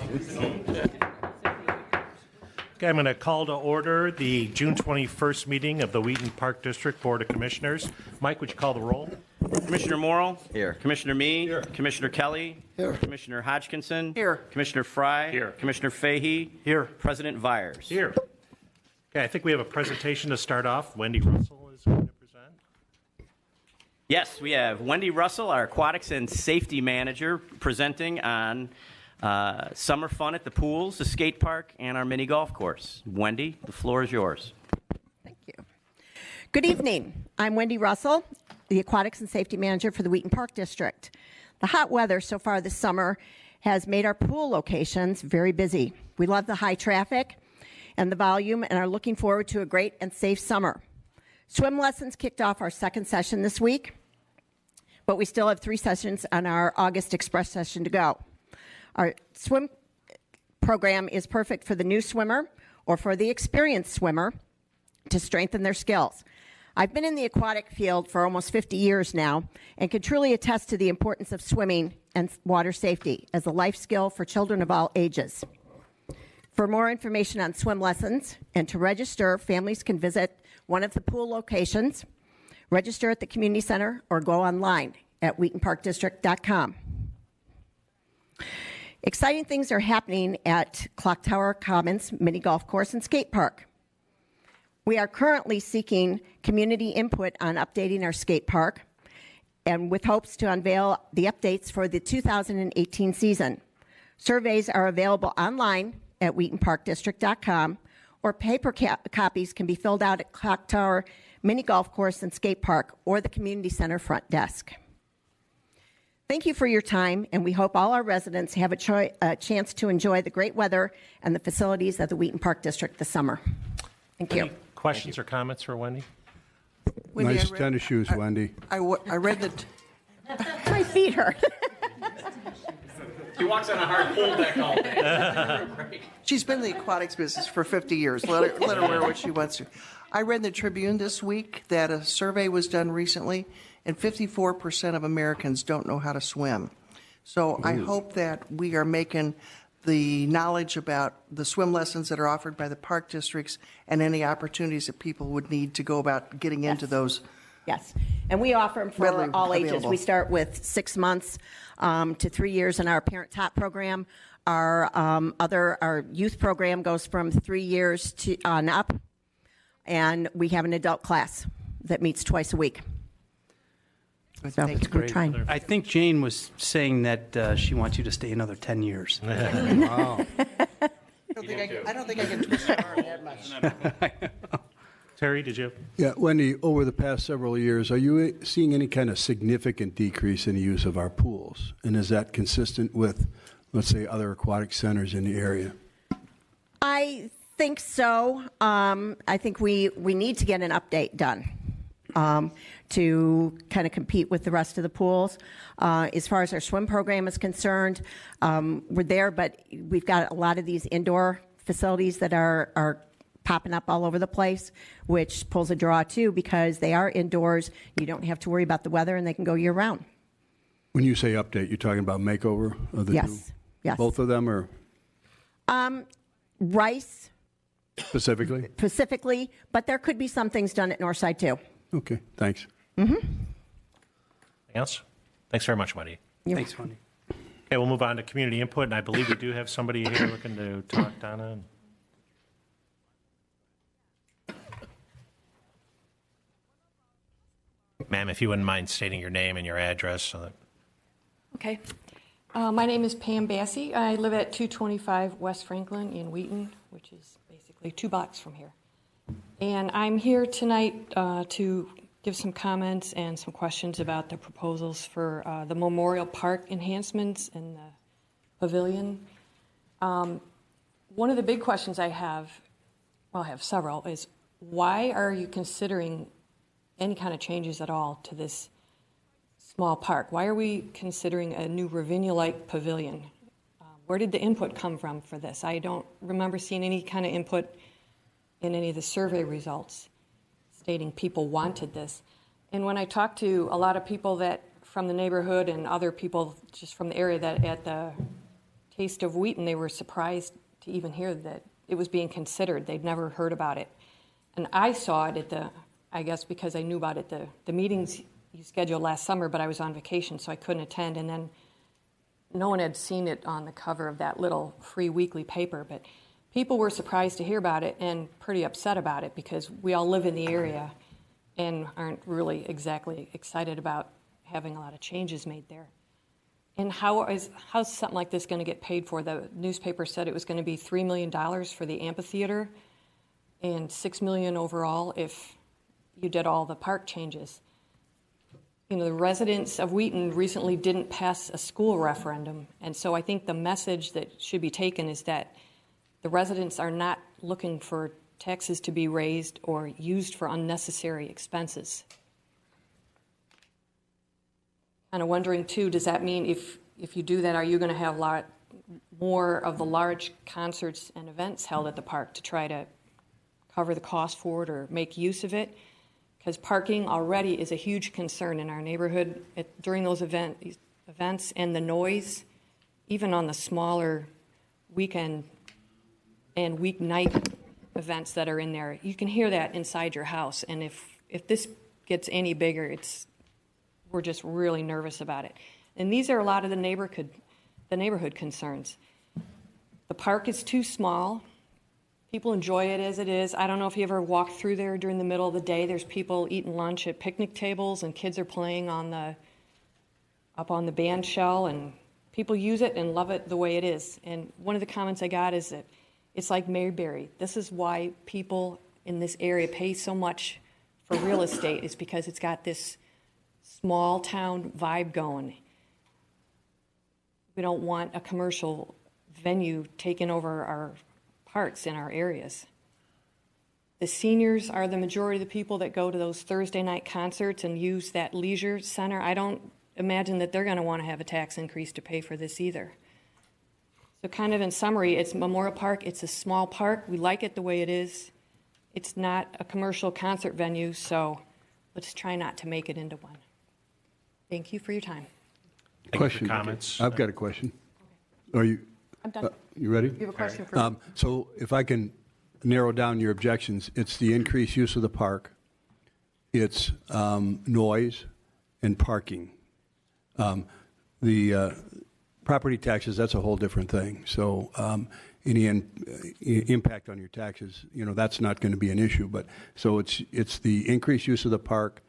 Okay, I'm going to call to order the June 21st meeting of the Wheaton Park District Board of Commissioners. Mike, would you call the roll? Commissioner Morrill? Here. Commissioner Mee? Here. Commissioner Kelly? Here. Commissioner Hodgkinson? Here. Commissioner Fry? Here. Commissioner Fahey? Here. President Vyers? Here. Okay, I think we have a presentation to start off. Wendy Russell is going to present. Yes, we have Wendy Russell, our Aquatics and Safety Manager, presenting on summer fun at the pools, the skate park, and our mini golf course. Wendy, the floor is yours. Thank you. Good evening. I'm Wendy Russell, the Aquatics and Safety Manager for the Wheaton Park District. The hot weather so far this summer has made our pool locations very busy. We love the high traffic and the volume and are looking forward to a great and safe summer. Swim lessons kicked off our second session this week, but we still have 3 sessions on our August express session to go. Our swim program is perfect for the new swimmer or for the experienced swimmer to strengthen their skills. I've been in the aquatic field for almost 50 years now and can truly attest to the importance of swimming and water safety as a life skill for children of all ages. For more information on swim lessons and to register, families can visit one of the pool locations, register at the community center, or go online at wheatonparkdistrict.com. Exciting things are happening at Clock Tower Commons Mini Golf Course and Skate Park. We are currently seeking community input on updating our skate park and with hopes to unveil the updates for the 2018 season. Surveys are available online at wheatonparkdistrict.com or paper copies can be filled out at Clock Tower Mini Golf Course and Skate Park or the Community Center front desk. Thank you for your time, and we hope all our residents have a chance to enjoy the great weather and the facilities of the Wheaton Park District this summer. Thank you. Any questions or comments for Wendy? Wendy, Nice tennis shoes, Wendy. I read that. My feet hurt. He walks on a hard pool deck all day. She's been in the aquatics business for 50 years. Let her wear what she wants to. I read in the Tribune this week that a survey was done recently, and 54% of Americans don't know how to swim. So I hope that we are making the knowledge about the swim lessons that are offered by the park districts and any opportunities that people would need to go about getting into those. Yes, and we offer them for Readily all ages. available. We start with 6 months to 3 years in our Parent Top program. Our youth program goes from 3 years to on up, and we have an adult class that meets twice a week. So Thank you. we're trying. I think Jane was saying that she wants you to stay another 10 years. Wow. I don't think I can twist her arm that much. Terry, did you? Yeah, Wendy, over the past several years, are you seeing any kind of significant decrease in the use of our pools? And is that consistent with, let's say, other aquatic centers in the area? I think so. I think we need to get an update done to kind of compete with the rest of the pools. As far as our swim program is concerned, we're there, but we've got a lot of these indoor facilities that are popping up all over the place, which pulls a draw too because they are indoors. You don't have to worry about the weather, and they can go year round. When you say update, you're talking about makeover of the Yes, two? yes. Both of them, or Rice specifically? but there could be some things done at Northside too. Okay, thanks. Anything else? Thanks very much, Wendy. Thanks, Wendy. Okay, we'll move on to community input, and I believe we do have somebody here looking to talk, Donna. Ma'am, if you wouldn't mind stating your name and your address. So that... Okay. My name is Pam Bassey. I live at 225 West Franklin in Wheaton, which is basically 2 blocks from here. And I'm here tonight to give some comments and some questions about the proposals for the Memorial Park enhancements and the pavilion. One of the big questions I have, well, I have several, is why are you considering any kind of changes at all to this small park? Why are we considering a new Ravinia-like pavilion? Where did the input come from for this? I don't remember seeing any kind of input in any of the survey results stating people wanted this. And when I talked to a lot of people that from the neighborhood and other people just from the area that at the Taste of Wheaton, they were surprised to even hear that it was being considered. They'd never heard about it. And I saw it at I guess because I knew about it, the meetings you scheduled last summer, but I was on vacation, so I couldn't attend. And then no one had seen it on the cover of that little free weekly paper. But people were surprised to hear about it and pretty upset about it because we all live in the area and aren't really exactly excited about having a lot of changes made there. And how's something like this going to get paid for? The newspaper said it was going to be $3 million for the amphitheater and $6 million overall if you did all the park changes. You know, the residents of Wheaton recently didn't pass a school referendum, and so I think the message that should be taken is that the residents are not looking for taxes to be raised or used for unnecessary expenses. Kind of wondering, too, does that mean if you do that, are you going to have a lot more of the large concerts and events held at the park to try to cover the cost for it or make use of it? Because parking already is a huge concern in our neighborhood during those events, and the noise, even on the smaller weekend and weeknight events that are in there, you can hear that inside your house. And if this gets any bigger, we're just really nervous about it. And these are a lot of the neighborhood concerns. The park is too small. People enjoy it as it is. I don't know if you ever walk through there during the middle of the day. There's people eating lunch at picnic tables, and kids are playing up on the band shell, and people use it and love it the way it is. And one of the comments I got is that it's like Mayberry. This is why people in this area pay so much for real estate, is because it's got this small town vibe going. We don't want a commercial venue taking over our parts in our areas. The seniors are the majority of the people that go to those Thursday night concerts and use that leisure center. I don't imagine that they're going to want to have a tax increase to pay for this either. So kind of in summary, it's Memorial Park. It's a small park. We like it the way it is. It's not a commercial concert venue, so let's try not to make it into one. Thank you for your time. Question. Comments? I've got a question. Are you? I'm done. You ready? You have a question for me? So if I can narrow down your objections, it's the increased use of the park, it's noise, and parking. The property taxes, that's a whole different thing. So any impact on your taxes, that's not going to be an issue. But so it's the increased use of the park,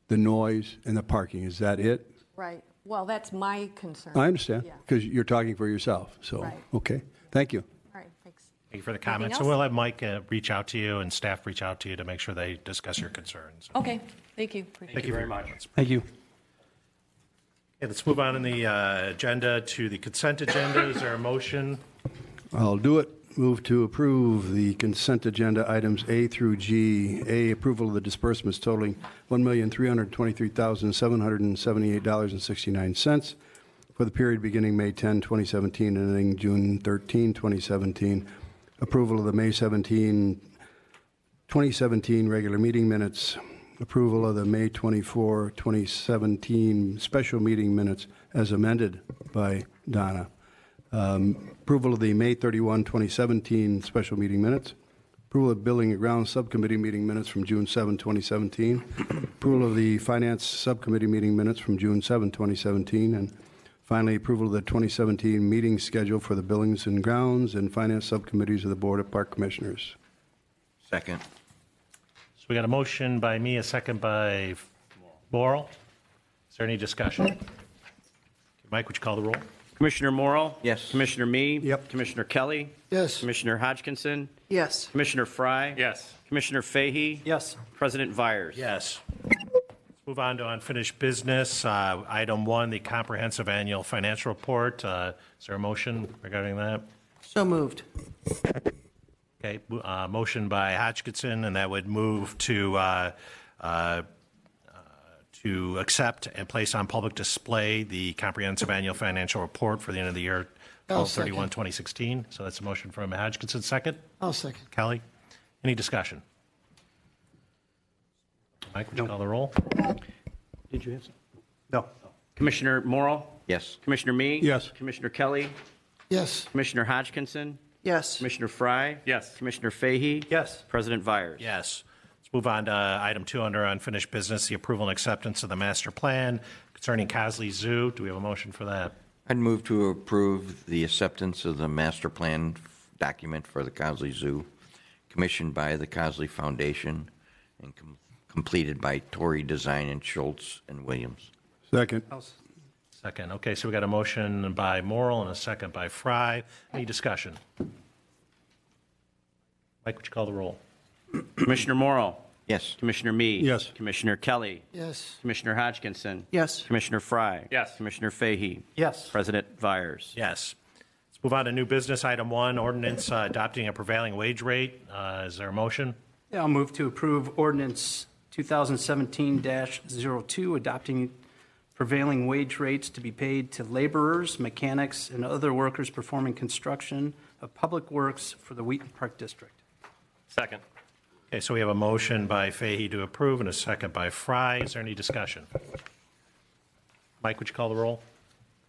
the noise, and the parking. Is that it? Right. Well, that's my concern. I understand, Yeah. because you're talking for yourself. So, Right. Okay. Thank you. All right, thanks. Thank you for the Anything comments. else? So we'll have Mike reach out to you and staff reach out to you to make sure they discuss your concerns. Okay, thank you. Appreciate Thank you very much. Thank you. Okay, let's move on in the agenda to the consent agenda. Is there a motion? I'll do it. Move to approve the consent agenda items A through G. A, approval of the disbursements totaling $1,323,778.69 for the period beginning May 10, 2017 and ending June 13, 2017. Approval of the May 17, 2017 regular meeting minutes. Approval of the May 24, 2017 special meeting minutes as amended by Donna. Approval of the May 31, 2017 special meeting minutes. Approval of Building and Grounds Subcommittee meeting minutes from June 7, 2017. Approval of the Finance Subcommittee meeting minutes from June 7, 2017. And finally, approval of the 2017 meeting schedule for the Buildings and Grounds and Finance Subcommittees of the Board of Park Commissioners. Second. So we got a motion by me, a second by Laurel. Is there any discussion? Mike, would you call the roll? Commissioner Morrill? Yes. Commissioner Me? Yep. Commissioner Kelly? Yes. Commissioner Hodgkinson? Yes. Commissioner Fry? Yes. Commissioner Fahey? Yes. President Vires? Yes. Let's move on to unfinished business. Item 1, the comprehensive annual financial report. Is there a motion regarding that? So moved. Okay, motion by Hodgkinson, and that would move to accept and place on public display the comprehensive annual financial report for the end of the year, 12/31/2016. So that's a motion from Hodgkinson. Second? I'll second. Kelly? Any discussion? Mike, would you call the roll? Did you have some? No. Commissioner Morrill? Yes. Commissioner Me? Yes. Commissioner Kelly? Yes. Commissioner Hodgkinson, Yes. Commissioner Fry. Yes. Commissioner Fahey. Yes. President Vires. Yes. Let's move on to item 2 under unfinished business, the approval and acceptance of the master plan concerning Cosley Zoo. Do we have a motion for that? I'd move to approve the acceptance of the master plan document for the Cosley Zoo, commissioned by the Cosley Foundation and completed by Torrey Design and Schultz and Williams. Second. Second. Okay, so we got a motion by Morrill and a second by Fry. Any discussion? Mike, would you call the roll? Commissioner Morrill. Yes. Commissioner Meade. Yes. Commissioner Kelly. Yes. Commissioner Hodgkinson. Yes. Commissioner Fry. Yes. Commissioner Fahey. Yes. President Vires. Yes. Let's move on to new business. Item 1, ordinance adopting a prevailing wage rate. Is there a motion? Yeah, I'll move to approve ordinance 2017-02, adopting prevailing wage rates to be paid to laborers, mechanics, and other workers performing construction of public works for the Wheaton Park District. Second. Okay, so we have a motion by Fahey to approve and a second by Fry. Is there any discussion? Mike, would you call the roll?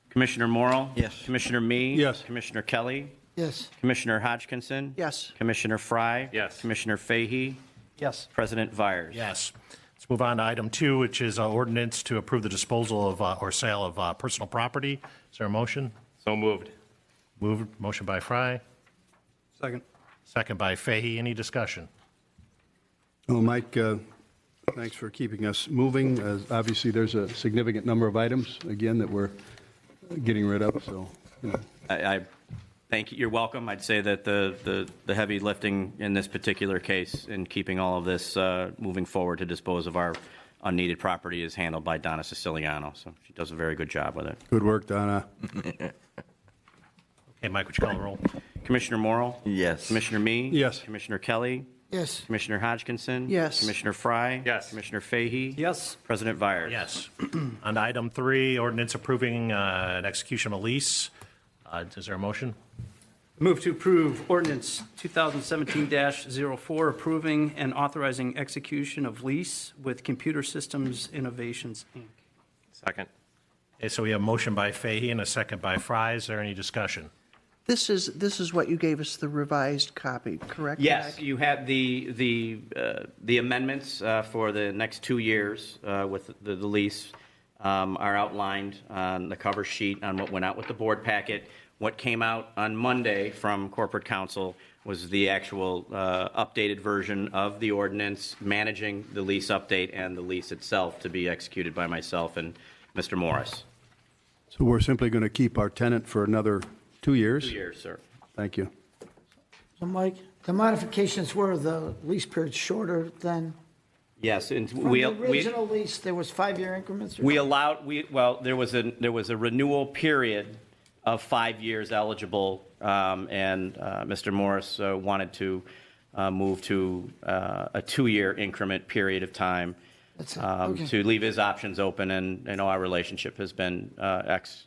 Commissioner Morrill. Yes. Commissioner Meade. Yes. Commissioner Kelly. Yes. Commissioner Hodgkinson. Yes. Commissioner Fry. Yes. Commissioner Fahey. Yes. President Vires. Yes. Let's move on to item 2, which is ordinance to approve the disposal of or sale of personal property. Is there a motion? So moved. Motion by Fry, Second. second by Fahey. Any discussion? Well, Mike, thanks for keeping us moving. Obviously, there's a significant number of items, again, that we're getting rid of, so, you know. I thank you. You're welcome. I'd say that the heavy lifting in this particular case in keeping all of this moving forward to dispose of our unneeded property is handled by Donna Siciliano. So she does a very good job with it. Good work, Donna. Okay, Mike, would you call the roll? Commissioner Morrill. Yes. Commissioner Mee. Yes. Commissioner Kelly. Yes. Commissioner Hodgkinson. Yes. Commissioner Fry. Yes. Commissioner Fahey. Yes. President Vires. Yes. On to item 3, ordinance approving an execution of a lease. Is there a motion? Move to approve ordinance 2017-04, approving and authorizing execution of lease with Computer Systems Innovations, Inc. Second. Okay, so we have a motion by Fahey and a second by Fry. Is there any discussion? This is what you gave us, the revised copy, correct? Yes, Mike? you have the amendments for the next 2 years with the lease are outlined on the cover sheet on what went out with the board packet. What came out on Monday from corporate counsel was the actual updated version of the ordinance managing the lease update and the lease itself to be executed by myself and Mr. Morris. So we're simply going to keep our tenant for another 2 years? 2 years, sir. Thank you. So, Mike, the modifications were the lease period shorter than, Yes, and from the original lease, there was 5-year increments? or We something? allowed, there was a renewal period of 5 years eligible, and Mr. Morris wanted to move to a 2-year increment period of time That's it. Okay. to leave his options open, and I know our relationship has been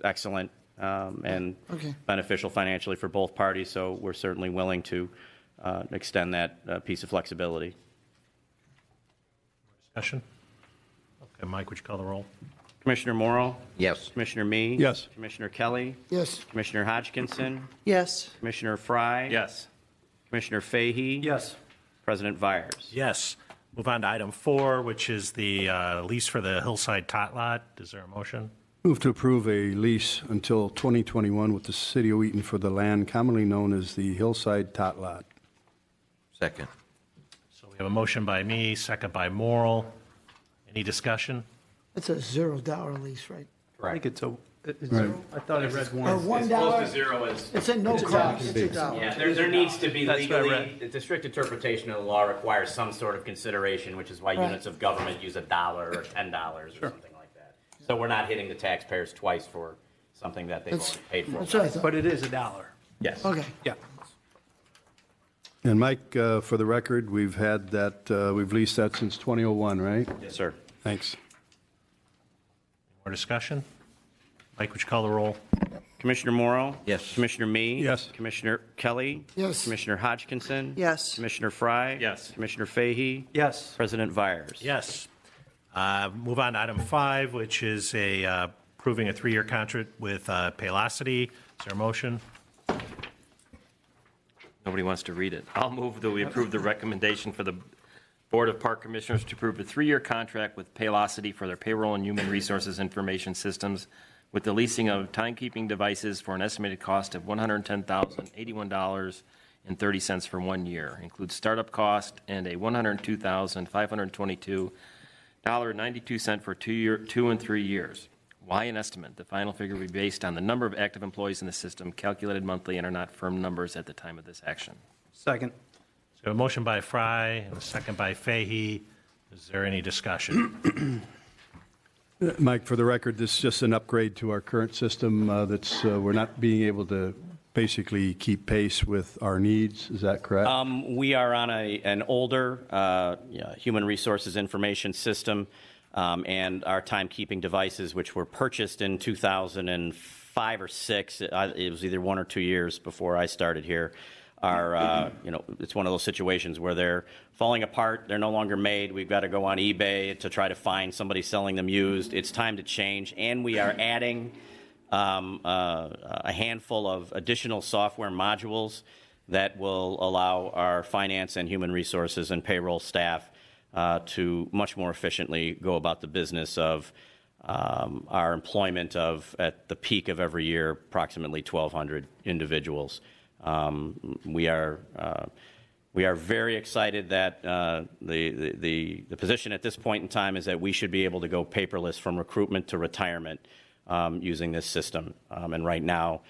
excellent and Okay. beneficial financially for both parties, so we're certainly willing to extend that piece of flexibility. Discussion? Okay, Mike, would you call the roll? Commissioner Morrill. Yes. Commissioner Mee. Yes. Commissioner Kelly. Yes. Commissioner Hodgkinson. Yes. Commissioner Fry. Yes. Commissioner Fahey. Yes. President Vires. Yes. Move on to item 4, which is the lease for the Hillside Tot Lot. Is there a motion? Move to approve a lease until 2021 with the City of Wheaton for the land commonly known as the Hillside Tot Lot. Second. So we have a motion by me, second by Morrill. Any discussion? It's a $0 lease, right? I think it's Right. zero. I thought I read Or one. $1? Zero is. It's a no cost. Yeah, there needs to be That's what I legally, read. the strict interpretation of the law requires some sort of consideration, which is why Right. units of government use $1 or $10 or something like that. So we're not hitting the taxpayers twice for something that they've That's already paid for. that's what I thought. But it is $1. Yes. Okay. Yeah. And Mike, for the record, we've had that, we've leased that since 2001, right? Yes, sir. Thanks. More discussion? Mike, would you call the roll? Commissioner Morrow? Yes. Commissioner Mee? Yes. Commissioner Kelly? Yes. Commissioner Hodgkinson? Yes. Commissioner Fry? Yes. Commissioner Fahey? Yes. President Vires? Yes. Move on to item 5, which is approving a 3-year contract with Paylocity. Is there a motion? nobody wants to read it. I'll move that we approve the recommendation for the Board of Park Commissioners to approve a 3-year contract with Paylocity for their payroll and human resources information systems with the leasing of timekeeping devices for an estimated cost of $110,081.30 for 1 year. Includes startup cost and a $102,522.92 for 2 and 3 years. Why an estimate? The final figure will be based on the number of active employees in the system, calculated monthly, and are not firm numbers at the time of this action. Second. So a motion by Fry and a second by Fahey. Is there any discussion? Mike, for the record, this is just an upgrade to our current system that's, we're not being able to basically keep pace with our needs. Is that correct? We are on an older human resources information system, and our timekeeping devices, which were purchased in 2005 or 6, it was either 1 or 2 years before I started here, are, it's one of those situations where they're falling apart, they're no longer made, we've got to go on eBay to try to find somebody selling them used. It's time to change, and we are adding a handful of additional software modules that will allow our finance and human resources and payroll staff to much more efficiently go about the business of our employment of, at the peak of every year, approximately 1,200 individuals. We are very excited that the position at this point in time is that we should be able to go paperless from recruitment to retirement using this system. And right now,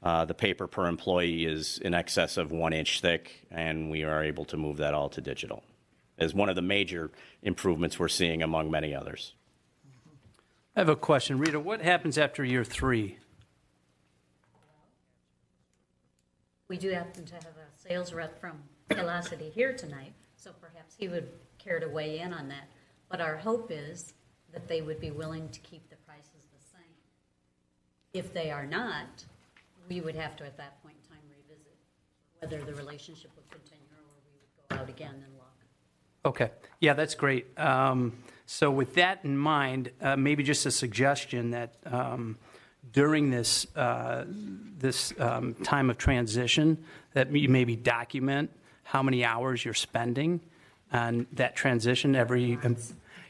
the paper per employee is in excess of 1 inch thick, and we are able to move that all to digital as one of the major improvements we're seeing among many others. I have a question. Rita, what happens after year 3? We do happen to have a sales rep from Velocity here tonight, so perhaps he would care to weigh in on that. But our hope is that they would be willing to keep the prices the same. If they are not, we would have to, at that point in time, revisit whether the relationship would continue or we would go out again and look. Okay. Yeah, that's great. So with that in mind, maybe just a suggestion that during this time of transition, that you maybe document how many hours you're spending on that transition every.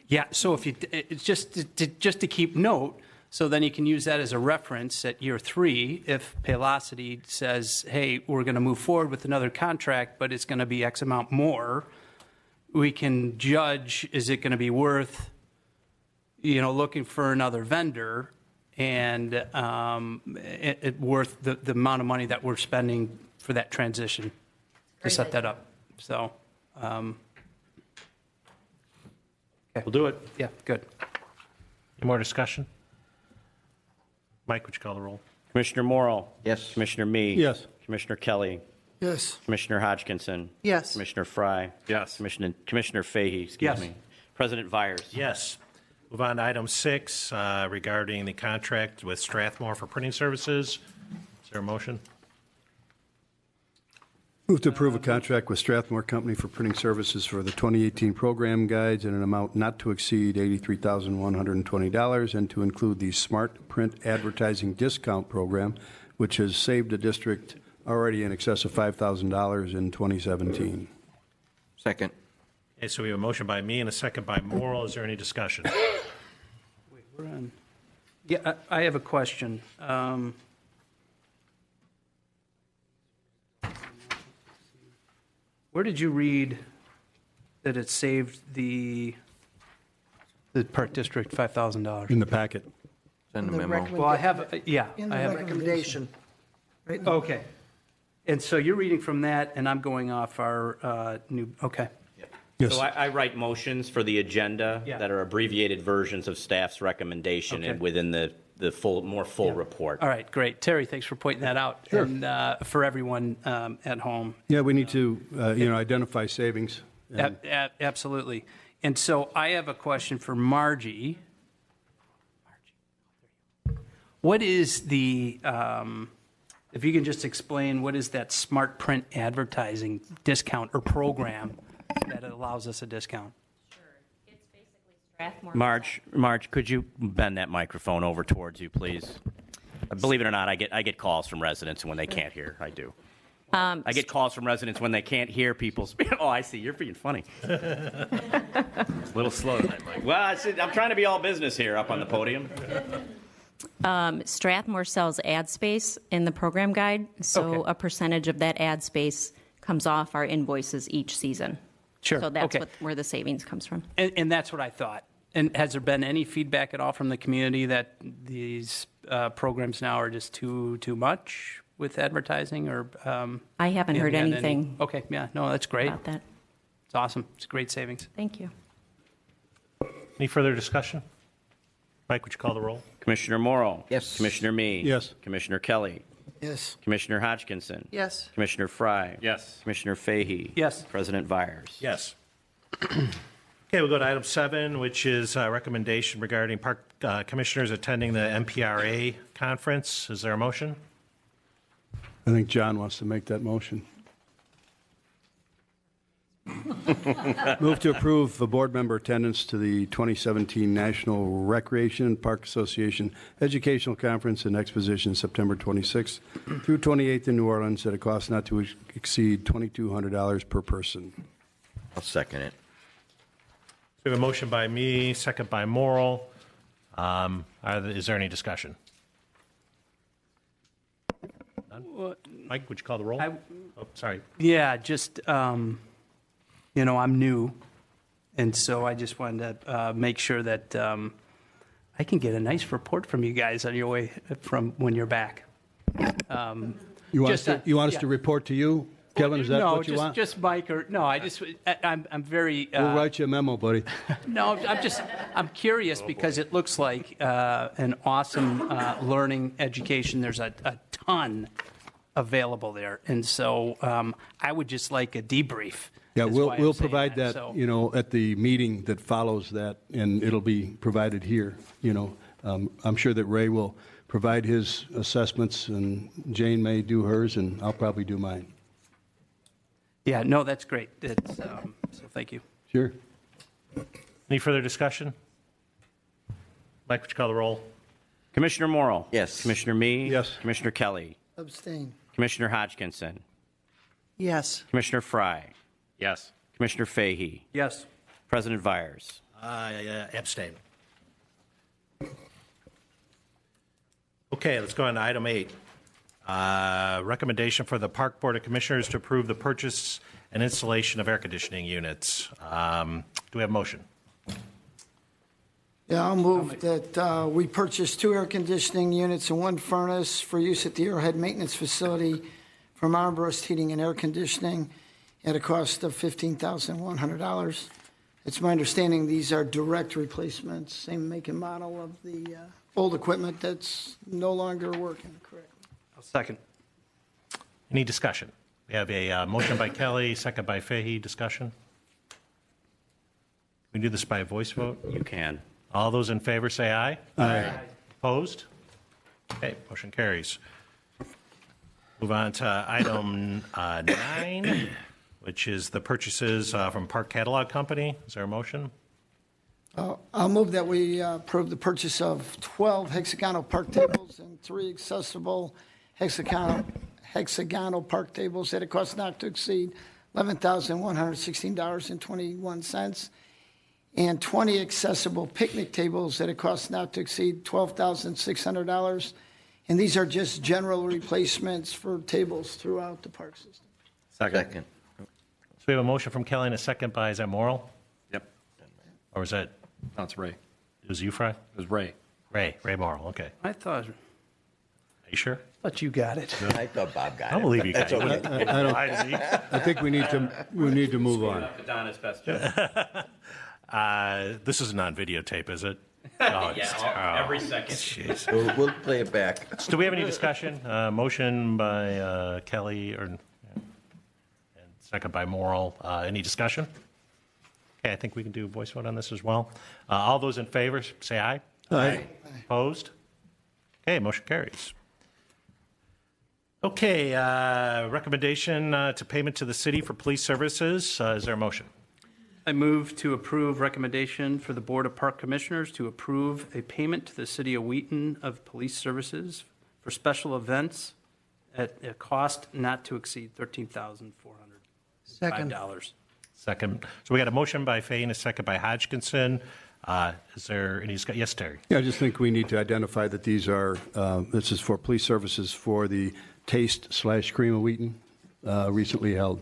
Yeah. So if you, it's just to keep note, so then you can use that as a reference at year 3 if Paylocity says, "Hey, we're going to move forward with another contract, but it's going to be X amount more." We can judge, is it going to be worth, looking for another vendor, and it worth the amount of money that we're spending for that transition to set that up. So, okay. We'll do it. Yeah, good. Any more discussion? Mike, would you call the roll? Commissioner Morrill? Yes. Commissioner Mee? Yes. Commissioner Kelly? Yes. Commissioner Hodgkinson? Yes. Commissioner Fry? Yes. Commissioner Fahey, Yes. me. President Vyers? Yes. Move on to item 6 regarding the contract with Strathmore for printing services. Is there a motion? Move to approve a contract with Strathmore Company for printing services for the 2018 program guides in an amount not to exceed $83,120 and to include the Smart Print Advertising Discount Program, which has saved the district already in excess of $5,000 in 2017. Second. Okay, so we have a motion by me and a second by Morrill. Is there any discussion? Wait, we're on. Yeah, I have a question. Where did you read that it saved the Park District $5,000? In the packet. Send a The memo. Well, I have, yeah, In the I have. recommendation. Right in the- Okay. And so you're reading from that, and I'm going off our new, okay. Yes. So I write motions for the agenda Yeah. that are abbreviated versions of staff's recommendation Okay. and within the more full report. All right, great. Terry, thanks for pointing that out. Sure. And for everyone at home. Yeah, we need to, identify savings. And Absolutely. And so I have a question for Margie. What is the, if you can just explain, what is that smart print advertising discount or program that allows us a discount? Marge, could you bend that microphone over towards you, please? Believe it or not, I get calls from residents when they can't hear. I do. I get calls from residents when they can't hear people speak. Oh, I see. You're being funny. A little slow tonight, Mike. Well, I'm trying to be all business here up on the podium. Strathmore sells ad space in the program guide, so Okay. a percentage of that ad space comes off our invoices each season. Sure, So that's okay. where the savings comes from. And that's what I thought. And has there been any feedback at all from the community that these programs now are just too much with advertising or? I haven't heard had any- anything Okay, yeah, no, that's great. about that. It's awesome. It's great savings. Thank you. Any further discussion? Mike, would you call the roll? Commissioner Morrow. Yes. Commissioner Me. Yes. Commissioner Kelly. Yes. Commissioner Hodgkinson. Yes. Commissioner Fry. Yes. Commissioner Fahey. Yes. President Vires. Yes. Okay, we'll go to item 7, which is a recommendation regarding park commissioners attending the MPRA conference. Is there a motion? I think John wants to make that motion. Move to approve the board member attendance to the 2017 National Recreation and Park Association Educational Conference and Exposition, September 26th through 28th in New Orleans at a cost not to exceed $2,200 per person. I'll second it. We have a motion by me, second by Morrill. Is there any discussion? None? Mike, would you call the roll? Oh, sorry. Yeah, just, I'm new, and so I just wanted to make sure that I can get a nice report from you guys on your way from when you're back. You want, Just, you want us yeah. to report to you, Kevin? Is that no, what you want? just Mike or no. I'm very. We'll write you a memo, buddy. No, I'm curious because it looks like an awesome learning education. There's a ton available there, and so I would just like a debrief. Yeah, is why I'm we'll saying provide that, so. at the meeting that follows that, and it'll be provided here, I'm sure that Ray will provide his assessments, and Jane may do hers, and I'll probably do mine. Yeah, no, that's great. It's, so thank you. Sure. Any further discussion? Mike, would you call the roll? Commissioner Morrill. Yes. Commissioner Me. Yes. Commissioner Kelly. Abstain. Commissioner Hodgkinson. Yes. Commissioner Fry. Yes. Commissioner Fahey. Yes. President Vires. Abstain. Okay, let's go on to item 8. Recommendation for the Park Board of Commissioners to approve the purchase and installation of air conditioning units. Do we have a motion? Yeah, I'll move that we purchase 2 air conditioning units and 1 furnace for use at the Arrowhead Maintenance Facility from Armbrust Heating and Air Conditioning at a cost of $15,100. It's my understanding these are direct replacements, same make and model of the old equipment that's no longer working, correct? I'll second. Any discussion? We have a motion by Kelly, second by Fahey. Discussion? We do this by voice vote? You can. All those in favor say aye. Aye. Opposed? Okay, motion carries. Move on to item 9, which is the purchases from Park Catalog Company. Is there a motion? I'll move that we approve the purchase of 12 hexagonal park tables and 3 accessible hexagonal park tables at a cost not to exceed $11,116.21, and 20 accessible picnic tables at a cost not to exceed $12,600. And these are just general replacements for tables throughout the park system. Second. So we have a motion from Kelly and a second by, is that Morrill? Yep. Or was that, No, it's Ray. it was you, Fry? It was Ray. Ray Morrill, okay. I thought Are you sure? you got it. I thought Bob got it. I don't believe you guys. That's okay. I think we need to move on. Donna's best. This is not on videotape, is it? Oh, every second. Jeez. We'll play it back. So do we have any discussion? Motion by Kelly and second by Morrill. Any discussion? Okay, I think we can do a voice vote on this as well. All those in favor, say aye. Aye. Opposed? Okay, motion carries. Okay, recommendation to payment to the city for police services. Is there a motion? I move to approve recommendation for the Board of Park Commissioners to approve a payment to the City of Wheaton of police services for special events at a cost not to exceed $13,405. Second. Second. So we got a motion by Fay and a second by Hodgkinson. Is there any discussion? Yes, Terry. Yeah, I just think we need to identify that these are, this is for police services for the Taste/Cream of Wheaton, recently held.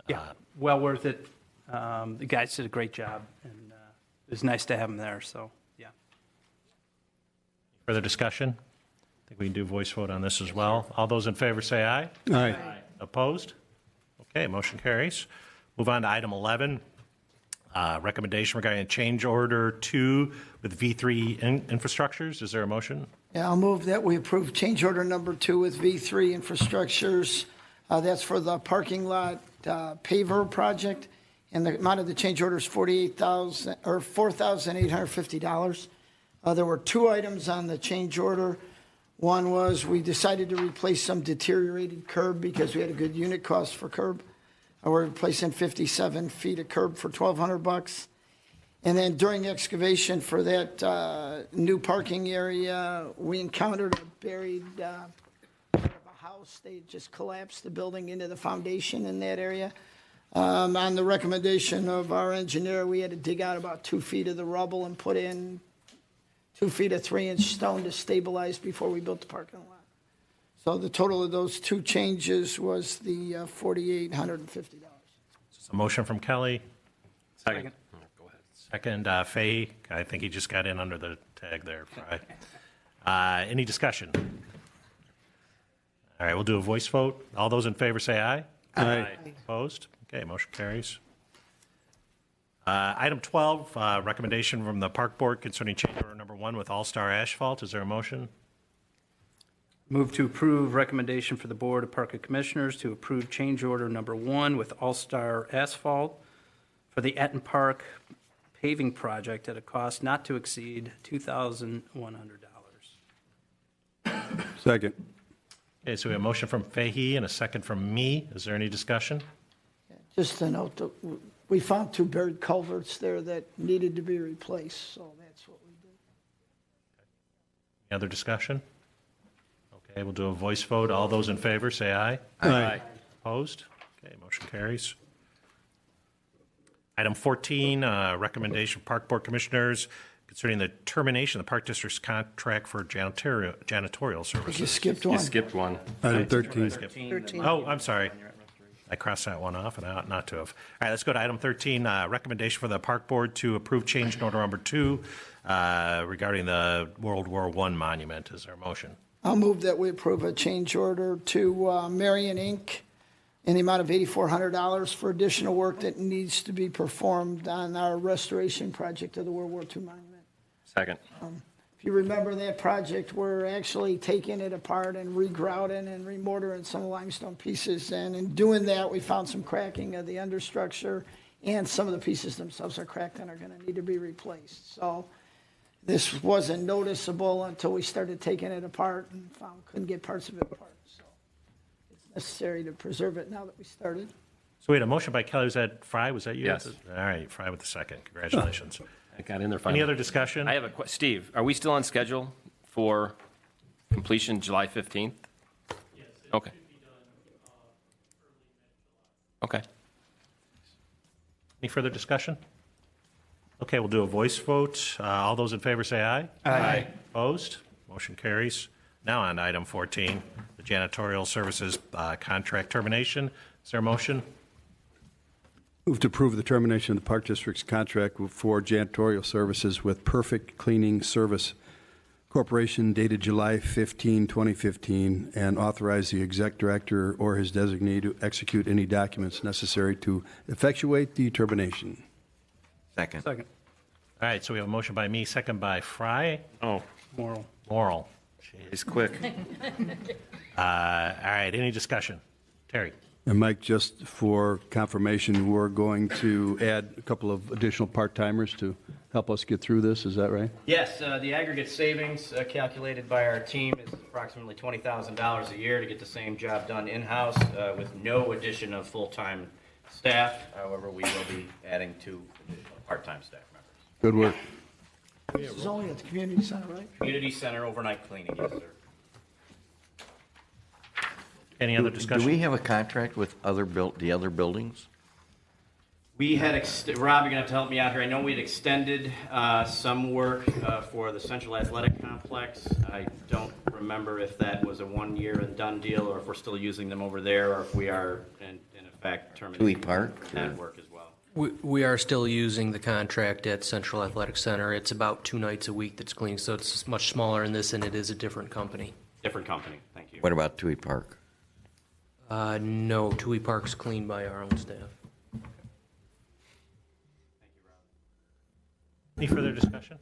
Yeah, well worth it. The guys did a great job, and it was nice to have them there, so, yeah. Further discussion? I think we can do voice vote on this as well. All those in favor say aye. Aye. Opposed? Okay, motion carries. Move on to item 11. Recommendation regarding change order 2 with V3 Infrastructures. Is there a motion? Yeah, I'll move that we approve change order number 2 with V3 Infrastructures. That's for the parking lot paver project, and the amount of the change order is $4,850. There were 2 items on the change order. One was we decided to replace some deteriorated curb because we had a good unit cost for curb. We're replacing 57 feet of curb for $1,200. And then during excavation for that new parking area, we encountered a buried part of a house. They just collapsed the building into the foundation in that area. On the recommendation of our engineer, we had to dig out about 2 feet of the rubble and put in 2 feet of 3-inch stone to stabilize before we built the parking lot. So the total of those 2 changes was the $4,850. A motion from Kelly. Second. Go ahead. Second, Fay. I think he just got in under the tag there. Any discussion? All right, we'll do a voice vote. All those in favor say aye. Aye. Opposed? Okay, motion carries. Item 12, recommendation from the Park Board concerning change order number 1 with All-Star Asphalt. Is there a motion? Move to approve recommendation for the Board of Park Commissioners to approve change order number 1 with All-Star Asphalt for the Etten Park paving project at a cost not to exceed $2,100. Second. Okay, so we have a motion from Fahey and a second from me. Is there any discussion? Just to note that we found 2 buried culverts there that needed to be replaced, so that's what we did. Any other discussion? Okay, we'll do a voice vote. All those in favor, say aye. Aye. Opposed? Okay, motion carries. Item 14, recommendation from Park Board Commissioners concerning the termination of the Park District's contract for janitorial services. You skipped You one. skipped one. Item 13. 13. Oh, I'm sorry. I crossed that one off, and I ought not to have. All right, let's go to item 13, recommendation for the Park Board to approve change order number 2 regarding the World War I monument. Is there a motion? I'll move that we approve a change order to Marion Inc. in the amount of $8,400 for additional work that needs to be performed on our restoration project of the World War II monument. Second. If you remember that project, we're actually taking it apart and regrouting and remortaring some limestone pieces. And in doing that, we found some cracking of the understructure, and some of the pieces themselves are cracked and are going to need to be replaced. So this wasn't noticeable until we started taking it apart and found couldn't get parts of it apart. So it's necessary to preserve it now that we started. So we had a motion by Kelly. Was that Fry? Was that you? Yes. All right, Fry with the second. Congratulations. I got in there finally. Any other discussion? I have a Steve, are we still on schedule for completion July 15th? Yes. Okay. Okay. Any further discussion? Okay, we'll do a voice vote. All those in favor say aye. Aye. Opposed? Motion carries. Now on to item 14, the janitorial services contract termination. Is there a motion? Move to approve the termination of the Park District's contract for janitorial services with Perfect Cleaning Service Corporation dated July 15, 2015, and authorize the exec director or his designee to execute any documents necessary to effectuate the termination. Second. Second. All right, so we have a motion by me, second by Fry. Oh, Moral. he's quick. All right, any discussion? Terry? And Mike, just for confirmation, we're going to add a couple of additional part-timers to help us get through this, is that right? Yes, the aggregate savings calculated by our team is approximately $20,000 a year to get the same job done in-house with no addition of full-time staff. However, we will be adding 2 additional part-time staff members. Good work. This is only at the community center, right? Community center overnight cleaning, yes, sir. Any other Do discussion? we have a contract with the other buildings? We had, Rob, you're going to have to help me out here. I know we'd extended some work for the Central Athletic Complex. I don't remember if that was a one-year and done deal, or if we're still using them over there, or if we are, in effect, terminating Dewey Park, that work as well. We are still using the contract at Central Athletic Center. It's about 2 nights a week that's cleaning, so it's much smaller in this, and it is a different company. Different company, thank you. What about Dewey Park? No, Tui Park's cleaned by our own staff. Any further discussion?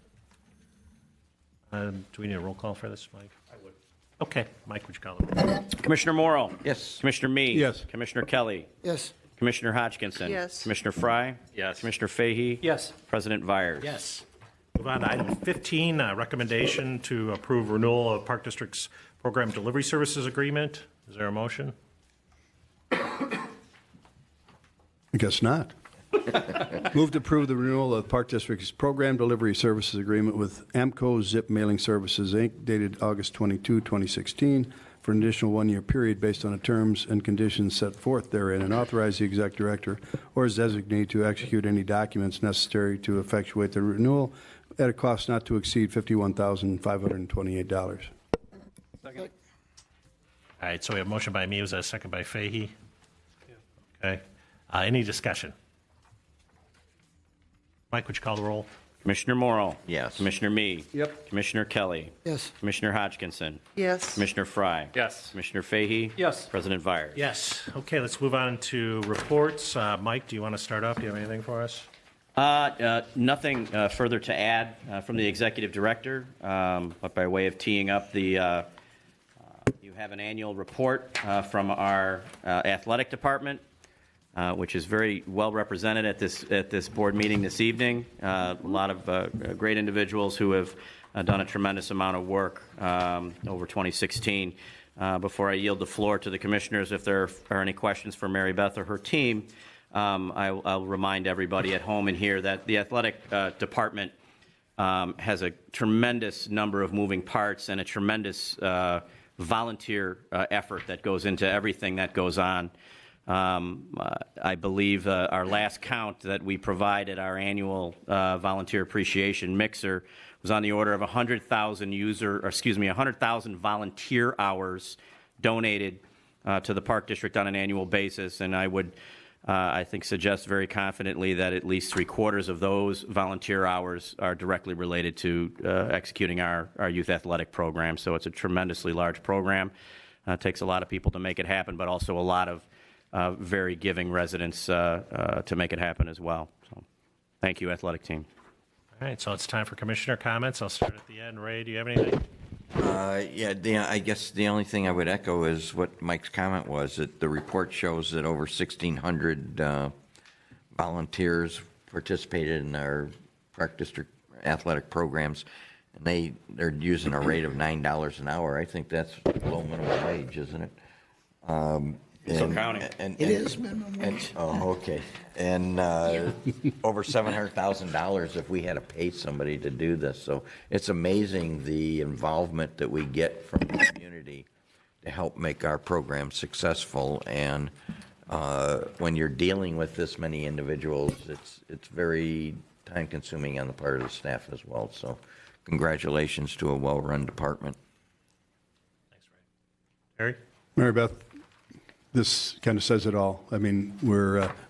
Do we need a roll call for this, Mike? I would. Okay, Mike, would you call the roll? Commissioner Morrill? Yes. Commissioner Mee? Yes. Commissioner Kelly? Yes. Commissioner Hodgkinson? Yes. Commissioner Fry? Yes. Commissioner Fahey? Yes. President Vyers? Yes. Move on to item 15, recommendation to approve renewal of Park District's Program Delivery Services Agreement. Is there a motion? I guess not. Move to approve the renewal of Park District's Program Delivery Services Agreement with Amco Zip Mailing Services, Inc., dated August 22, 2016, for an additional one-year period based on the terms and conditions set forth therein, and authorize the exec director or his designee to execute any documents necessary to effectuate the renewal at a cost not to exceed $51,528. Second. All right, so we have a motion by me. Was that a second by Fahey? Okay. Any discussion? Mike, would you call the roll? Commissioner Morrill? Yes. Commissioner Mee? Yep. Commissioner Kelly? Yes. Commissioner Hodgkinson? Yes. Commissioner Fry? Yes. Commissioner Fahey? Yes. President Vyers? Yes. Okay, let's move on to reports. Mike, do you want to start off? Do you have anything for us? Nothing further to add from the executive director, but by way of teeing up you have an annual report from our athletic department, which is very well represented at this board meeting this evening. A lot of great individuals who have done a tremendous amount of work over 2016. Before I yield the floor to the commissioners, if there are any questions for Mary Beth or her team, I'll remind everybody at home and here that the athletic department has a tremendous number of moving parts and a tremendous volunteer effort that goes into everything that goes on. I believe our last count that we provided, our annual volunteer appreciation mixer, was on the order of 100,000 volunteer hours donated to the Park District on an annual basis, and I would, I think, suggest very confidently that at least 3/4 of those volunteer hours are directly related to executing our youth athletic program. So it's a tremendously large program. It takes a lot of people to make it happen, but also a lot of very giving residents to make it happen as well. So, thank you, athletic team. All right, so it's time for commissioner comments. I'll start at the end. Ray, do you have anything? I guess the only thing I would echo is what Mike's comment was, that the report shows that over 1,600 volunteers participated in our Park District athletic programs, and they're using a rate of $9 an hour. I think that's below minimum wage, isn't it? Still counting. It is minimum wage. Oh, okay. And over $700,000 if we had to pay somebody to do this. So it's amazing the involvement that we get from the community to help make our program successful. And when you're dealing with this many individuals, it's very time-consuming on the part of the staff as well. So congratulations to a well-run department. Thanks, Ray. Harry? Mary Beth, this kind of says it all. I mean,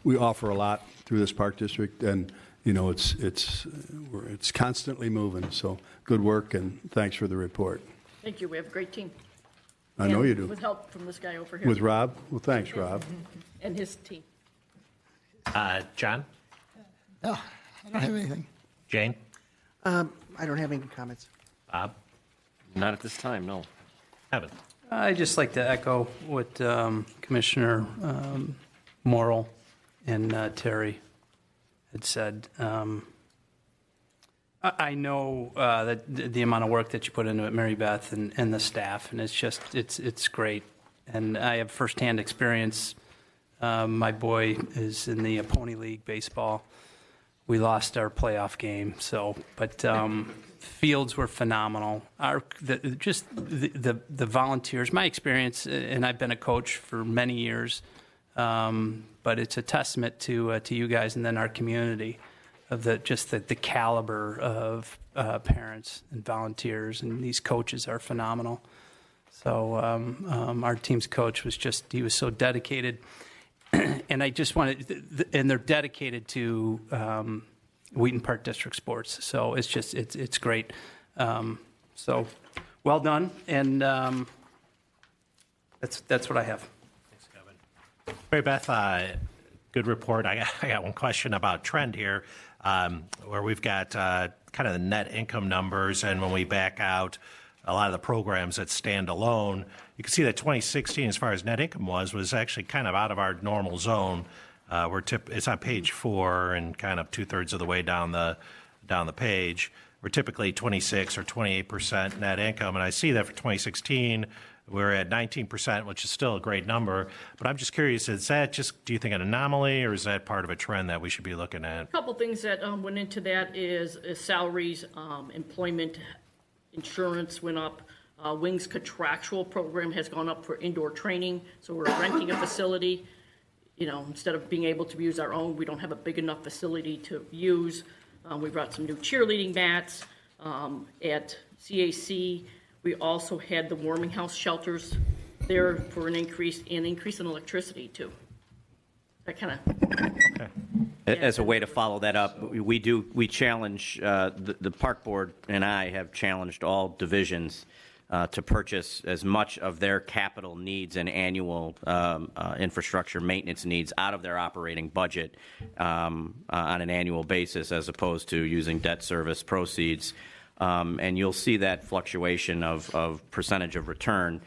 we offer a lot through this Park District, and you know it's constantly moving. So good work, and thanks for the report. Thank you. We have a great team. I know you do. With help from this guy over here. With Rob? Well, thanks, Rob. And his team. John? No, I don't have anything. Jane? I don't have any comments. Bob? Not at this time, no. Evan? I'd just like to echo what Commissioner Morrill and Terry had said. I know that the amount of work that you put into it, Mary Beth and the staff, and it's great. And I have firsthand experience. My boy is in the Pony League baseball. we lost our playoff game. So, but fields were phenomenal. The volunteers. My experience, and I've been a coach for many years, but it's a testament to you guys and then our community of the caliber of parents and volunteers, and these coaches are phenomenal. So our team's coach he was so dedicated, and I just wanted, and they're dedicated to Wheaton Park District sports. So it's great. So well done, and that's what I have. Thanks, Kevin. Mary Beth, good report. I got one question about trend here, where we've got kind of the net income numbers, and when we back out a lot of the programs that stand alone, you can see that 2016, as far as net income was actually kind of out of our normal zone. It's on page 4 and kind of 2/3 of the way down the page. We're typically 26 or 28% net income, and I see that for 2016 we're at 19%, which is still a great number. But I'm just curious, is that just, do you think, an anomaly, or is that part of a trend that we should be looking at? A couple things that went into that is salaries, employment, insurance went up. Wings contractual program has gone up for indoor training, so we're renting a facility. Instead of being able to use our own, we don't have a big enough facility to use. We brought some new cheerleading mats. At CAC, we also had the warming house shelters there for an increase in electricity too. That kind of. As a way to follow that up, we challenge, the park board and I have challenged all divisions to purchase as much of their capital needs and annual infrastructure maintenance needs out of their operating budget on an annual basis, as opposed to using debt service proceeds. And you'll see that fluctuation of percentage of return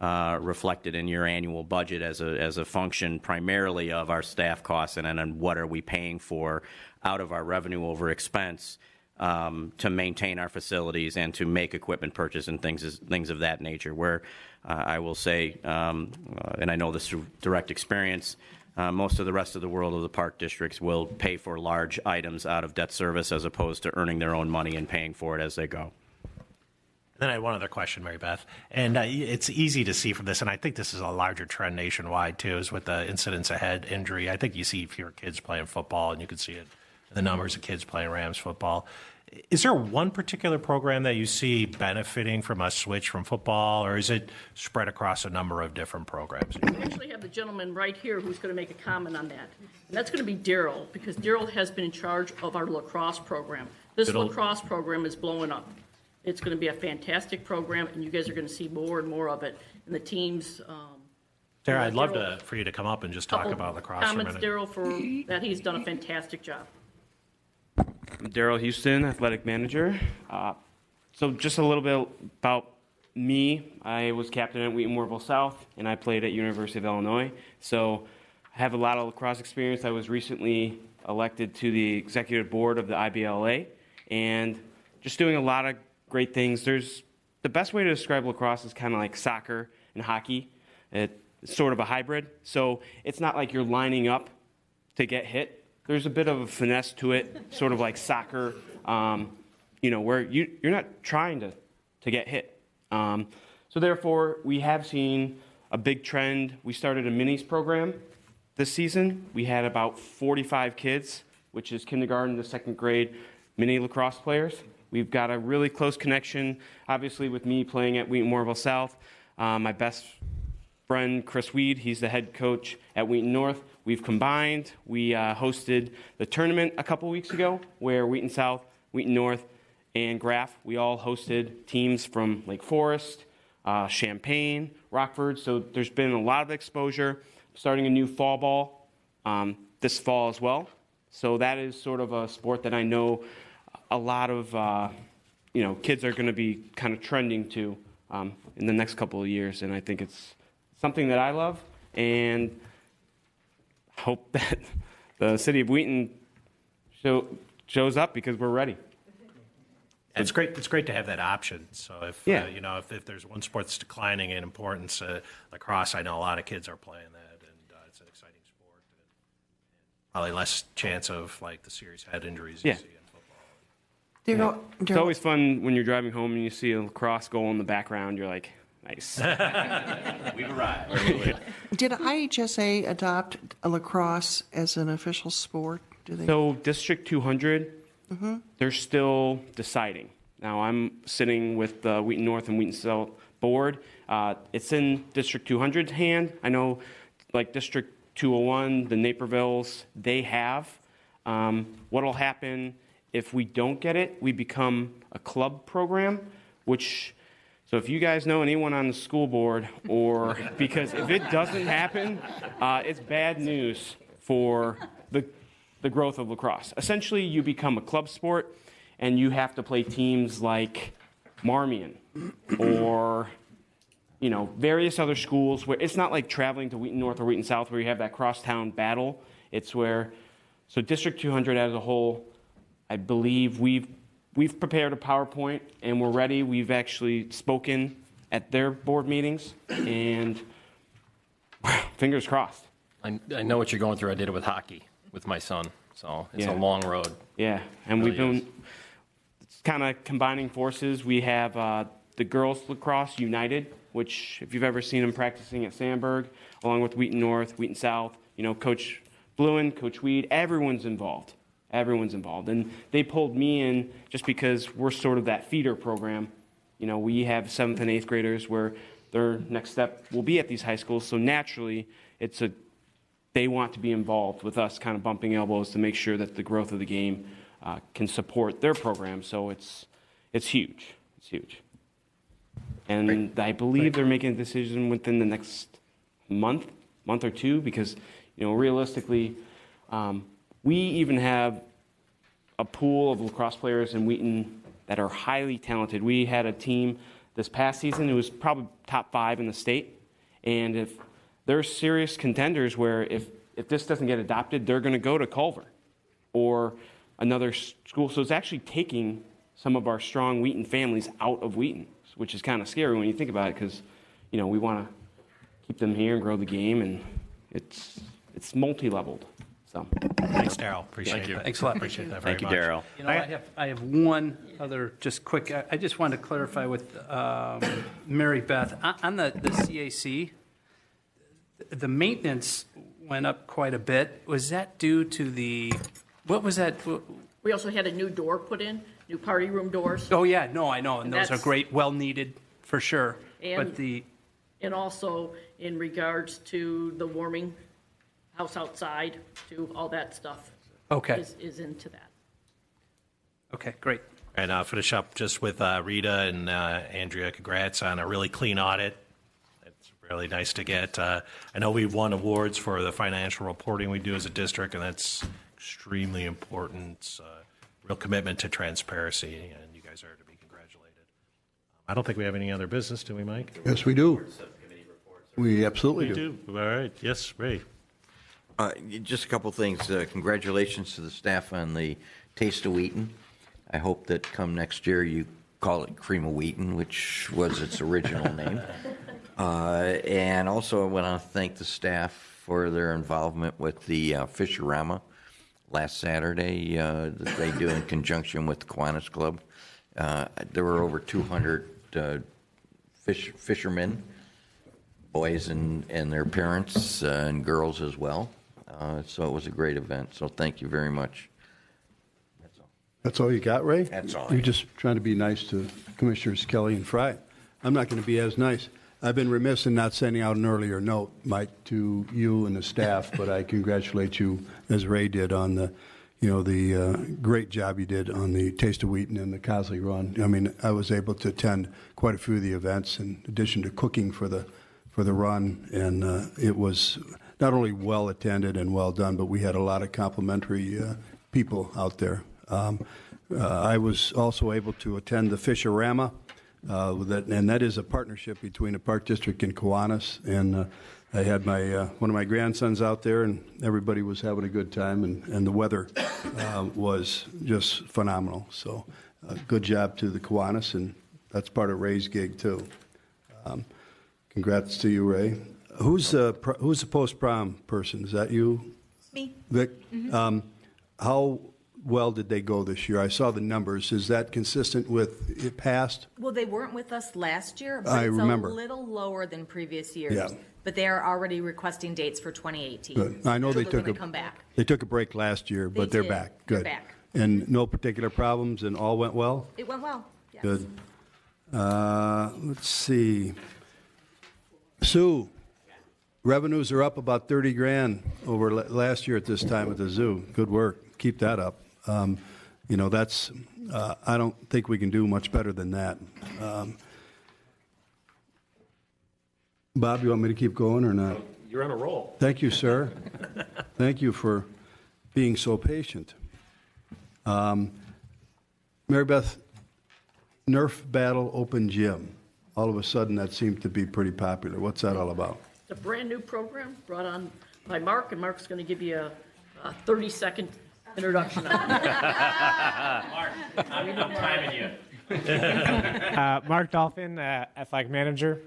reflected in your annual budget as a function primarily of our staff costs, and then what are we paying for out of our revenue over expense to maintain our facilities and to make equipment purchase and things of that nature. Where I will say, and I know this through direct experience, most of the rest of the world of the park districts will pay for large items out of debt service as opposed to earning their own money and paying for it as they go. Then I had one other question, Mary Beth, and it's easy to see from this, and I think this is a larger trend nationwide too, is with the incidence of head injury. I think you see fewer kids playing football, and you can see it in the numbers of kids playing Rams football. Is there one particular program that you see benefiting from a switch from football, or is it spread across a number of different programs? We actually have the gentleman right here who's going to make a comment on that. And that's going to be Daryl, because Daryl has been in charge of our lacrosse program. This lacrosse program is blowing up. It's going to be a fantastic program, and you guys are going to see more and more of it. And the teams. Sarah, I'd love for you to come up and just talk about lacrosse for a minute. Comments, Daryl, for that. He's done a fantastic job. I'm Daryl Houston, athletic manager. So just a little bit about me. I was captain at Wheaton Warville South, and I played at University of Illinois. So I have a lot of lacrosse experience. I was recently elected to the executive board of the IBLA, and just doing a lot of great things. The best way to describe lacrosse is kind of like soccer and hockey. It's sort of a hybrid. So it's not like you're lining up to get hit. There's a bit of a finesse to it, sort of like soccer, where you're not trying to get hit. So therefore, we have seen a big trend. We started a minis program this season. We had about 45 kids, which is kindergarten to second grade, mini lacrosse players. We've got a really close connection, obviously, with me playing at Wheaton Warville South. My best friend, Chris Weed, he's the head coach at Wheaton North. We've combined. We hosted the tournament a couple weeks ago where Wheaton South, Wheaton North, and Graff, we all hosted teams from Lake Forest, Champaign, Rockford. So there's been a lot of exposure. Starting a new fall ball this fall as well. So that is sort of a sport that I know a lot of kids are going to be kind of trending to in the next couple of years. And I think it's something that I love, and hope that the city of Wheaton shows up, because we're ready. It's great. It's great to have that option. So if if there's one sport that's declining in importance, lacrosse, I know a lot of kids are playing that, and it's an exciting sport. probably less chance of like the serious head injuries Yeah. you see in football. It's always fun when you're driving home and you see a lacrosse goal in the background. You're like, nice. We've arrived. Did IHSA adopt lacrosse as an official sport? Do they? So District 200, they're still deciding. Now I'm sitting with the Wheaton North and Wheaton South board. It's in District 200's hand. I know, like District 201, the Napervilles, they have. What'll happen if we don't get it? We become a club program, which. So if you guys know anyone on the school board, or because if it doesn't happen, it's bad news for the growth of lacrosse. Essentially, you become a club sport, and you have to play teams like Marmion or various other schools where it's not like traveling to Wheaton North or Wheaton South where you have that crosstown battle. It's where, so District 200 as a whole, I believe we've prepared a PowerPoint and we're ready. We've actually spoken at their board meetings, and fingers crossed. I know what you're going through. I did it with hockey with my son, so it's a long road. Yeah, and Really we've been kind of combining forces. We have the girls lacrosse united, which if you've ever seen them practicing at Sandburg, along with Wheaton North, Wheaton South, Coach Bluen, Coach Weed, everyone's involved. Everyone's involved. And they pulled me in just because we're sort of that feeder program. We have 7th and 8th graders where their next step will be at these high schools. So naturally, they want to be involved with us kind of bumping elbows to make sure that the growth of the game can support their program. So it's huge. It's huge. And I believe they're making a decision within the next month or two, because, realistically, we even have a pool of lacrosse players in Wheaton that are highly talented. We had a team this past season who was probably top 5 in the state. And if they're serious contenders where if this doesn't get adopted, they're going to go to Culver or another school. So it's actually taking some of our strong Wheaton families out of Wheaton, which is kind of scary when you think about it, because, we want to keep them here and grow the game, and it's multi-leveled. So, Thanks, Daryl. Appreciate you. that. Thanks a lot. Appreciate that very Thank you, much. Daryl. I have one other just quick, I just wanted to clarify with Mary Beth, on the CAC, the maintenance went up quite a bit. Was that due to what was that? We also had a new door put in, new party room doors. Oh, yeah, no, I know, and those are that's- great, well needed, for sure. And- But And also in regards to the warming house outside, to all that stuff. Okay. Is into that. okay, great. And finish up just with Rita and Andrea. Congrats on a really clean audit. It's really nice to get. I know we've won awards for the financial reporting we do as a district, and that's extremely important. It's real commitment to transparency, and you guys are to be congratulated. I don't think we have any other business, do we, Mike? Yes, we do. We absolutely We do. do. All right. Yes, Ray. Just a couple things. Congratulations to the staff on the Taste of Wheaton. I hope that come next year you call it Cream of Wheaton, which was its original name. And also I want to thank the staff for their involvement with the Fisherama last Saturday that they do in conjunction with the Kiwanis Club. There were over 200 fishermen, boys and their parents and girls as well. So it was a great event. So thank you very much. That's all. That's all you got, Ray? That's all. You're just trying to be nice to Commissioners Kelly and Fry. I'm not going to be as nice. I've been remiss in not sending out an earlier note, Mike, to you and the staff, but I congratulate you, as Ray did, on the great job you did on the Taste of Wheaton and the Cosley Run. I mean, I was able to attend quite a few of the events in addition to cooking for the run, and it was not only well attended and well done, but we had a lot of complimentary people out there. I was also able to attend the Fisherama, and that is a partnership between the Park District and Kiwanis, and I had one of my grandsons out there, and everybody was having a good time, and the weather was just phenomenal. So good job to the Kiwanis, and that's part of Ray's gig, too. Congrats to you, Ray. Who's the post-prom person? Is that you, Me. Vic, how well did they go this year? I saw the numbers. Is that consistent with it past? Well, they weren't with us last year, but I it's remember. a little lower than previous years. Yeah. But they are already requesting dates for 2018. Good. I know So they they're took gonna a come back. They took a break last year, but They they're did. back. They're Good. back. And no particular problems, and all went well. It went well. Yes. Good. Let's see. Sue, revenues are up about 30 grand over last year at this time at the zoo. Good work. Keep that up. You know, that's, I don't think we can do much better than that. Bob, you want me to keep going or not? You're on a roll. Thank you, sir. Thank you for being so patient. Mary Beth, Nerf Battle Open Gym. All of a sudden, that seemed to be pretty popular. What's that all about? It's a brand-new program brought on by Mark, and Mark's going to give you a 30-second introduction on it. Mark, I'm timing you. Mark Dolphin, athletic manager.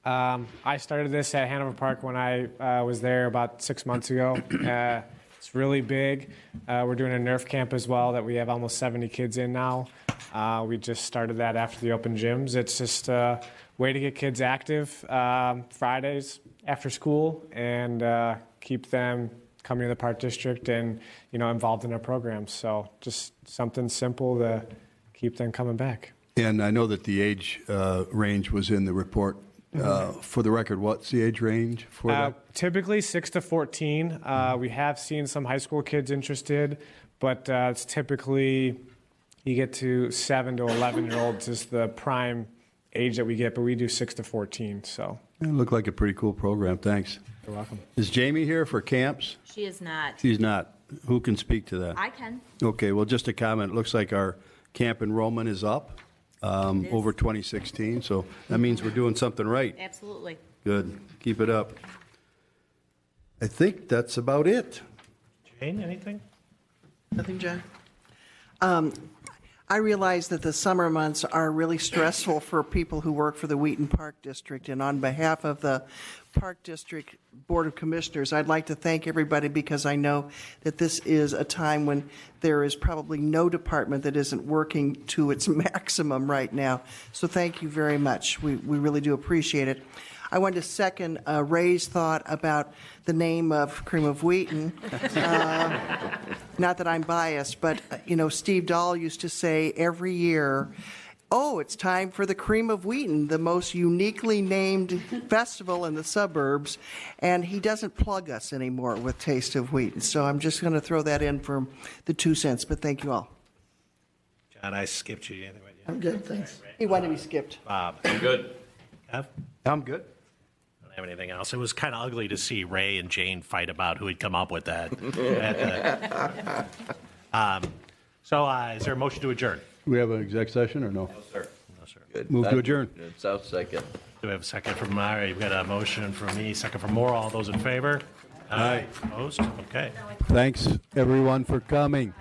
I started this at Hanover Park when I was there about 6 months ago. It's really big. We're doing a Nerf camp as well that we have almost 70 kids in now. We just started that after the open gyms. It's just a way to get kids active Fridays after school and keep them coming to the Park District and, you know, involved in our programs. So just something simple to keep them coming back. And I know that the age range was in the report. For the record, what's the age range for that? Typically 6 to 14. We have seen some high school kids interested, but it's typically you get to 7 to 11-year-olds is the prime age that we get, but we do 6 to 14. So It looked like a pretty cool program. Thanks. you're welcome. Is Jamie here for camps? She is not. She's not. Who can speak to that? I can. Okay, well, just a comment. It looks like our camp enrollment is up over 2016, so that means we're doing something right. Absolutely. Good. Keep it up. I think that's about it. Jane, anything? Nothing, John? I realize that the summer months are really stressful for people who work for the Wheaton Park District, and on behalf of the Park District Board of Commissioners, I'd like to thank everybody because I know that this is a time when there is probably no department that isn't working to its maximum right now. So thank you very much. We really do appreciate it. I want to second Ray's thought about the name of Cream of Wheaton. Not that I'm biased, but, you know, Steve Dahl used to say every year, oh, it's time for the Cream of Wheaton, the most uniquely named festival in the suburbs, and he doesn't plug us anymore with Taste of Wheaton. So I'm just going to throw that in for the 2 cents, but thank you all. John, I skipped you. Anyway, I'm good, thanks. He wanted to be skipped. Bob. I'm good. Kev? I'm good. I don't have anything else. It was kind of ugly to see Ray and Jane fight about who had come up with that. Is there a motion to adjourn? Do we have an exec session or no? No, sir. No, sir. Good. Move to adjourn. South second. Do we have a second from Myra? You've got a motion from me, second from Moore. All those in favor? Aye. Opposed? Okay. Thanks, everyone, for coming.